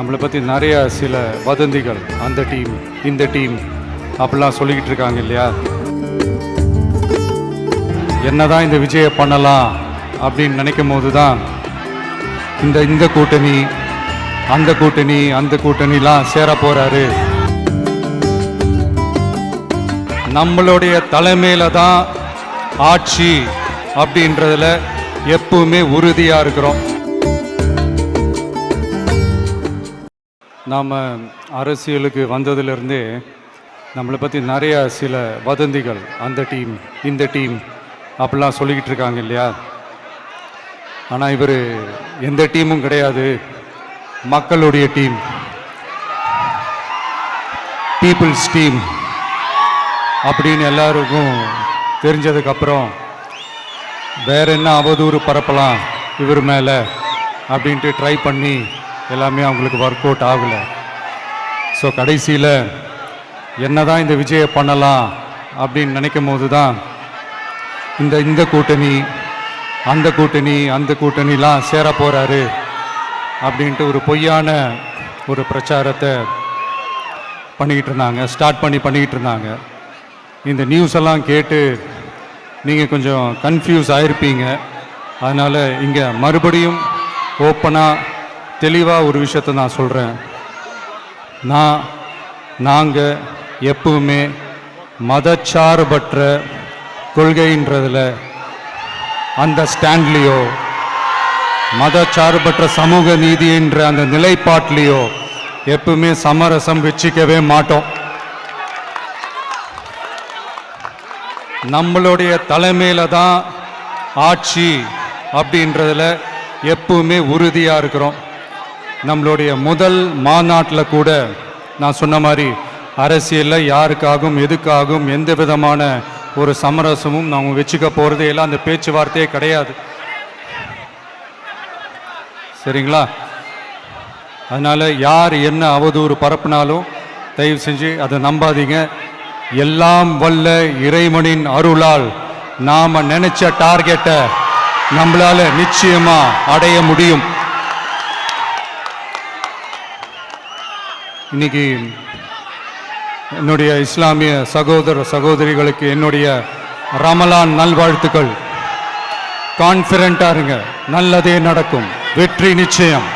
நம்மளை பற்றி நிறைய சில வதந்திகள், அந்த டீம் இந்த டீம் அப்படிலாம் சொல்லிக்கிட்டு இருக்காங்க இல்லையா. என்னதான் இந்த விஜயை பண்ணலாம் அப்படின்னு நினைக்கும் போது தான் இந்த கூட்டணி அந்த கூட்டணிலாம் சேர போகிறாரு. நம்மளுடைய தலைமையில தான் ஆட்சி அப்படின்றதுல எப்பவுமே உறுதியாக இருக்கிறோம். நாம் அரசியலுக்கு வந்ததுலேருந்தே நம்மளை பற்றி நிறைய சில வதந்திகள், அந்த டீம் இந்த டீம் அப்படிலாம் சொல்லிக்கிட்டு இருக்காங்க இல்லையா. ஆனால் இவர் எந்த டீமும் கிடையாது, மக்களுடைய டீம், பீப்புள்ஸ் டீம் அப்படின்னு எல்லாருக்கும் தெரிஞ்சதுக்கப்புறம் வேற என்ன அவதூறு பரப்பலாம் இவர் மேலே அப்படின்ட்டு ட்ரை பண்ணி எல்லாமே அவங்களுக்கு ஒர்க் அவுட் ஆகலை. ஸோ கடைசியில் என்னதான் இந்த விஜயை பண்ணலாம் அப்படின்னு நினைக்கும் போது தான் இந்த கூட்டணி அந்த கூட்டணிலாம் சேர போகிறாரு அப்படின்ட்டு ஒரு பொய்யான ஒரு பிரச்சாரத்தை பண்ணிக்கிட்டு இருந்தாங்க. இந்த நியூஸ் எல்லாம் கேட்டு நீங்கள் கொஞ்சம் கன்ஃபியூஸ் ஆகிருப்பீங்க. அதனால் இங்கே மறுபடியும் ஓப்பனாக தெளிவாக ஒரு விஷயத்தை நான் சொல்கிறேன். நாங்கள் எப்பவுமே மதச்சார்பற்ற கொள்கைன்றதில், அந்த ஸ்டாண்ட்லேயோ, மதச்சார்பற்ற சமூக நீதின்ற அந்த நிலைப்பாட்டிலையோ எப்பவுமே சமரசம் வச்சிக்கவே மாட்டோம். நம்மளுடைய தலைமையில தான் ஆட்சி அப்படின்றதுல எப்பவுமே உறுதியாக இருக்கிறோம். நம்மளுடைய முதல் மாநாட்டில் கூட நான் சொன்ன மாதிரி அரசியலில் யாருக்காகவும் எதுக்காகவும் எந்த விதமான ஒரு சமரசமும் நாம் வச்சுக்க போகிறதே எல்லாம் அந்த பேச்சுவார்த்தையே கிடையாது. சரிங்களா? அதனால் யார் என்ன அவதூறு பரப்புனாலும் தயவு செஞ்சு அதை நம்பாதீங்க. எல்லாம் வல்ல இறைவனின் அருளால் நாம் நினைச்ச டார்கெட்டை நம்மளால நிச்சயமா அடைய முடியும். இன்னைக்கு என்னுடைய இஸ்லாமிய சகோதர சகோதரிகளுக்கு என்னுடைய ரமலான் நல்வாழ்த்துக்கள். கான்ஃபிடென்ட்டா இருங்க, நல்லதே நடக்கும், வெற்றி நிச்சயம்.